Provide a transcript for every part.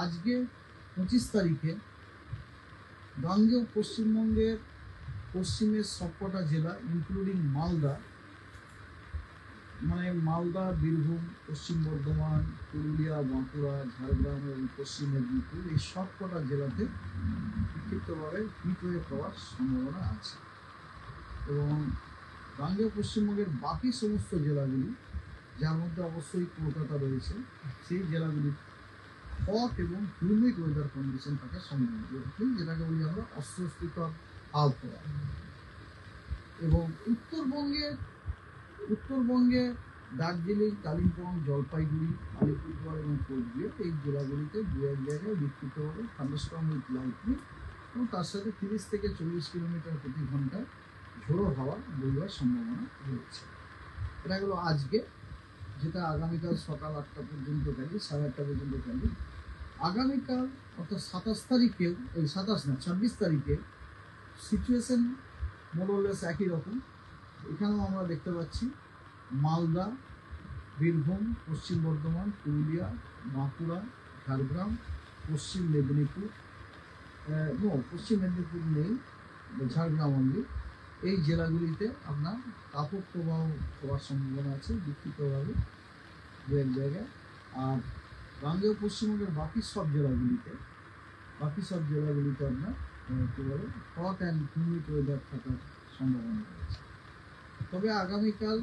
আজকে 25 তারিখে গাঙ্গেয় পশ্চিমবঙ্গের পশ্চিমের সবকটা জেলা ইনক্লুডিং মালদা, মানে মালদা, বীরভূম, পশ্চিম বর্ধমান, পুরুলিয়া, বাঁকুড়া, ঝাড়গ্রাম এবং পশ্চিম মেদিনীপুর, এই সবকটা জেলাতে বিক্ষিপ্তভাবে হিটওয়েভ হওয়ার সম্ভাবনা আছে। এবং গাঙ্গেয় পশ্চিমবঙ্গের বাকি সমস্ত জেলাগুলি, যার মধ্যে অবশ্যই কলকাতা রয়েছে, সেই জেলাগুলি হট এবং হিউমিড ওয়েদার কন্ডিশন থাকার সম্ভাবনা, যেটাকে বলি আমরা অস্বস্তিকর আবহাওয়া। এবং উত্তরবঙ্গে দার্জিলিং, কালিম্পং, জলপাইগুড়ি, আলিপুরদুয়ার এবং কোচবিহার, এই জেলাগুলিতে দু এক জায়গায় বিক্ষিপ্তভাবে থান্ডারস্টর্ম উইথ লাইটনিং এবং তার সাথে 30 থেকে 40 কিলোমিটার প্রতি ঘন্টায় ঝোড়ো হাওয়া বইবার সম্ভাবনা রয়েছে। এটা গেলো আজকে, যেটা আগামীকাল সকাল 8টা পর্যন্ত থাকবে, 8:30 পর্যন্ত থাকবে। আগামীকাল অর্থাৎ 27 তারিখেও, 26 তারিখে সিচুয়েশন মোরলেস একই রকম। এখানেও আমরা দেখতে পাচ্ছি মালদা, বীরভূম, পশ্চিম বর্ধমান, পুরুলিয়া, বাঁকুড়া, ঝাড়গ্রাম, পশ্চিম মেদিনীপুর নেই, ঝাড়গ্রাম অনলি, এই জেলাগুলিতে আপনার তাপক প্রবাহ হওয়ার সম্ভাবনা আছে বিক্ষিপ্তভাবে দু এক জায়গায়। আর গাঙ্গেয় পশ্চিমবঙ্গের বাকি সব জেলাগুলিতে আপনার কী বলে হট অ্যান্ড হিউমিড ওয়েদার থাকার সম্ভাবনা রয়েছে। তবে আগামীকাল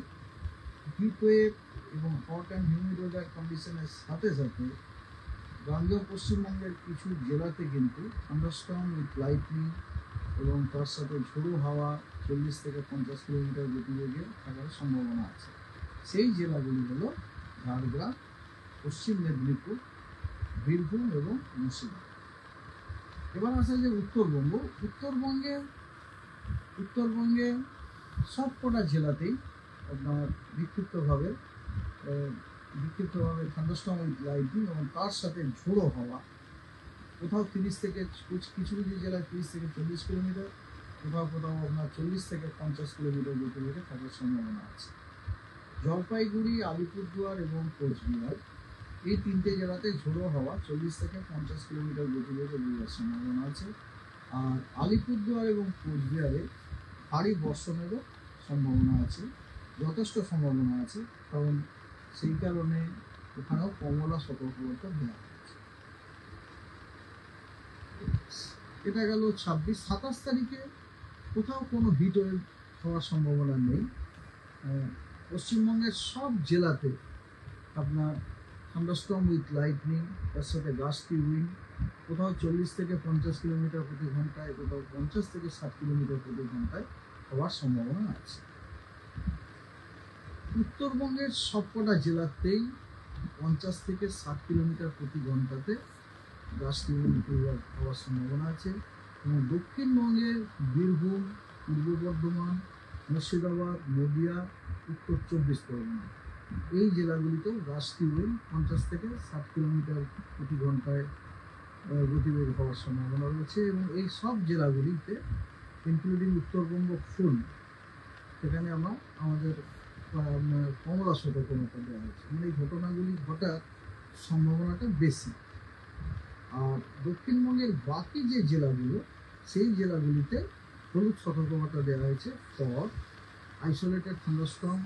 হিট ওয়েভ এবং হট অ্যান্ড হিউমিড ওয়েদার কন্ডিশনের সাথে সাথে গাঙ্গেয় পশ্চিমবঙ্গের কিছু জেলাতে কিন্তু থান্ডারস্টর্ম উইথ লাইটনিং এবং তার সাথে ঝোড়ো হাওয়া 40 থেকে 50 কিলোমিটার গতিবেগে থাকার সম্ভাবনা আছে। সেই জেলাগুলি হলো ঝাড়গ্রাম, পশ্চিম মেদিনীপুর, বীরভূম এবং মুর্শিদাবাদ। এবার আসা যে উত্তরবঙ্গে সবকটা জেলাতেই আপনার বিক্ষিপ্তভাবে থান্ডারস্টর্ম উইথ লাইটনিং এবং তার সাথে ঝোড়ো হাওয়া, কোথাও 30 থেকে কিছু জেলায় 30 থেকে 40 কিলোমিটার, কোথাও আপনার 40 থেকে 50 কিলোমিটার গতিবেগে থাকার সম্ভাবনা আছে। জলপাইগুড়ি, আলিপুরদুয়ার এবং কোচবিহার, এই 3টে জেলাতে ঝোড়ো হাওয়া 40 থেকে 50 কিলোমিটার গতিবেগে বইবার সম্ভাবনা আছে। আর আলিপুরদুয়ার এবং কোচবিহারে ভারী বর্ষণেরও সম্ভাবনা আছে, যথেষ্ট সম্ভাবনা আছে, কারণ সেই কারণে ওখানেও কমলা সতর্কবার্তা দেওয়া হয়েছে। এটা গেল 26। 27 তারিখে কোথাও কোনো হিট ওয়েভ হওয়ার সম্ভাবনা নেই। পশ্চিমবঙ্গের সব জেলাতে আপনার থান্ডারস্টর্ম উইথ লাইটনিং, তার সাথে গাস্টি উইন্ড, কোথাও 40 থেকে 50 কিলোমিটার প্রতি ঘন্টায়, কোথাও 50 থেকে 60 কিলোমিটার প্রতি ঘন্টায় হওয়ার সম্ভাবনা আছে। উত্তরবঙ্গের সবকটা জেলাতেই 50 থেকে 60 কিলোমিটার প্রতি ঘন্টাতে গাস্টি উইন্ড হওয়ার সম্ভাবনা আছে। এবং দক্ষিণবঙ্গের বীরভূম, পূর্ব বর্ধমান, মুর্শিদাবাদ, নদিয়া, উত্তর 24 পরগনা, এই জেলাগুলিতেও গাস্টি উইন্ড 50 থেকে 60 কিলোমিটার প্রতি ঘন্টায় গতিবেগ হওয়ার সম্ভাবনা রয়েছে। এবং এই সব জেলাগুলিতে ইনক্লুডিং উত্তরবঙ্গ ফুল, সেখানে আমাদের কমলা সতর্কতা দেওয়া হয়েছে, মানে এই ঘটনাগুলি ঘটার সম্ভাবনাটা বেশি। আর দক্ষিণবঙ্গের বাকি যে জেলাগুলো, সেই জেলাগুলিতে হলুদ সতর্কবার্তা দেওয়া হয়েছে for isolated thunderstorm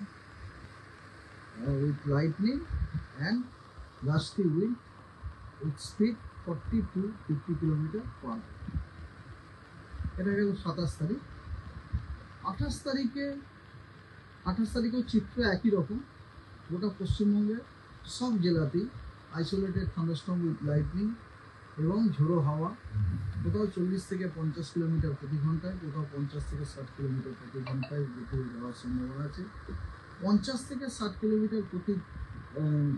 with lightning and gusty wind with speed 40 to 50 kilometre per hour. এটা গেল 27 তারিখ। 28 তারিখেও চিত্র একই রকম। গোটা পশ্চিমবঙ্গের সব জেলাতেই আইসোলেটেড থান্ডারস্টর্ম উইথ লাইটনিং এবং ঝোড়ো হাওয়া, কোথাও 40 থেকে 50 কিলোমিটার প্রতি ঘন্টায়, কোথাও 50 থেকে 60 কিলোমিটার প্রতি ঘন্টায় গতিবেগ হওয়ার সম্ভাবনা আছে। 50 থেকে 60 কিলোমিটার প্রতি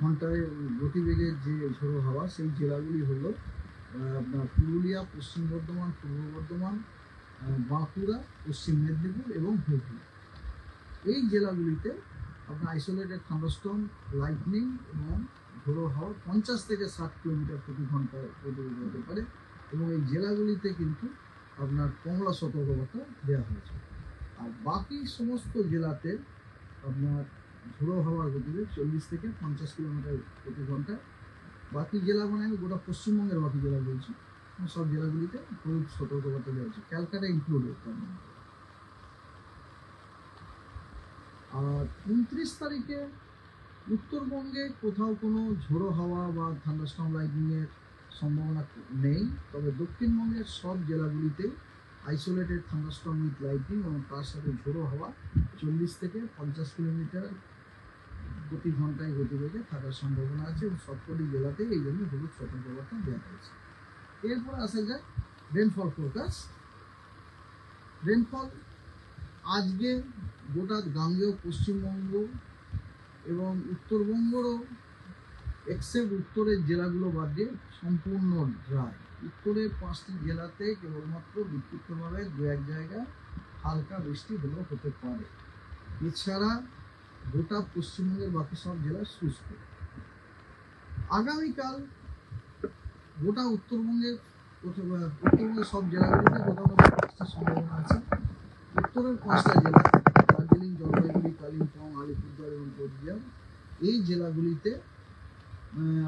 ঘন্টায় গতিবেগের যে ঝোড়ো হাওয়া, সেই জেলাগুলি হলো আপনার পুরুলিয়া, পশ্চিম বর্ধমান, পূর্ব বর্ধমান, বাঁকুড়া, পশ্চিম মেদিনীপুর এবং হুগলি। এই জেলাগুলিতে আপনার আইসোলেটেড থান্ডারস্টর্ম, লাইটনিং এবং ঝোড়ো হাওয়া 50 থেকে 60 কিলোমিটার প্রতি ঘন্টায় গতিবেগ হতে পারে। এবং এই জেলাগুলিতে কিন্তু আপনার কমলা সতর্কবার্তা দেওয়া হয়েছে। আর বাকি সমস্ত জেলাতে আপনার ঝোড়ো হাওয়ার গতিবেগ 40 থেকে 50 কিলোমিটার প্রতি ঘন্টায় বাকি জেলা মানে আমি গোটা পশ্চিমবঙ্গের বাকি জেলা বলছি, সব জেলাগুলিতে হলুদ সতর্কবার্তা দেওয়া হয়েছে, ক্যালকাটা ইনক্লুডেড তার মধ্যে। আর 29 তারিখে উত্তরবঙ্গে কোথাও কোনো ঝোড়ো হাওয়া বা থান্ডারস্টর্ম লাইটনিংয়ের সম্ভাবনা নেই, তবে দক্ষিণবঙ্গের সব জেলাগুলিতে আইসোলেটেড থান্ডারস্টর্ম উইথ লাইটনিং এবং তার সাথে ঝোড়ো হাওয়া 40 থেকে 50 কিলোমিটার প্রতি ঘন্টায় গতিবেগে থাকার সম্ভাবনা আছে এবং সবকটি জেলাতেই এই জন্য হলুদ সতর্কবার্তা দেওয়া হয়েছে। এরপর আসা যায় রেনফল ফোরকাস্ট। রেনফল আজকে গোটা গাঙ্গেয় পশ্চিমবঙ্গ এবং উত্তরবঙ্গেরও এক্সেপ্ট উত্তরের জেলাগুলো বাদ দিয়ে সম্পূর্ণ ড্রাই। উত্তরের 5টি জেলাতে কেবলমাত্র বিক্ষিপ্তভাবে দু এক জায়গায় হালকা বৃষ্টি হলেও হতে পারে, এছাড়া গোটা পশ্চিমবঙ্গের বাকি সব জেলা শুষ্ক। আগামীকাল গোটা উত্তরবঙ্গের সব জেলাগুলিতে কোথাও কোথাও বৃষ্টির সম্ভাবনা আছে। উত্তরের 5টা জেলা দার্জিলিং, জলপাইগুড়ি, কালিম্পং, আলিপুরদুয়ার এবং কোচবিহার, এই জেলাগুলিতে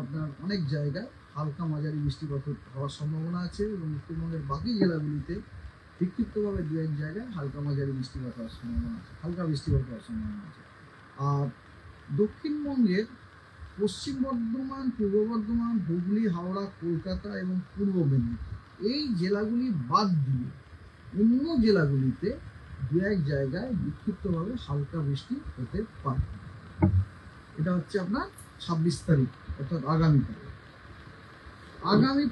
আপনার অনেক জায়গায় হালকা মাঝারি বৃষ্টিপাত হওয়ার সম্ভাবনা আছে এবং উত্তরবঙ্গের বাকি জেলাগুলিতে বিক্ষিপ্তভাবে দু এক জায়গায় হালকা মাঝারি বৃষ্টিপাত হওয়ার সম্ভাবনা আছে, হালকা বৃষ্টিপাত হওয়ার সম্ভাবনা আছে। আর দক্ষিণবঙ্গের পশ্চিম বর্ধমান, পূর্ব বর্ধমান, হুগলি, হাওড়া, কলকাতা এবং পূর্ব মেদিনীপুর, এই জেলাগুলি বাদ দিয়ে অন্য জেলাগুলিতে দু এক জায়গায় বিক্ষিপ্তভাবে হালকা বৃষ্টি হতে পারে। এটা হচ্ছে আপনার 26 তারিখ, অর্থাৎ আগামীকাল। আগামী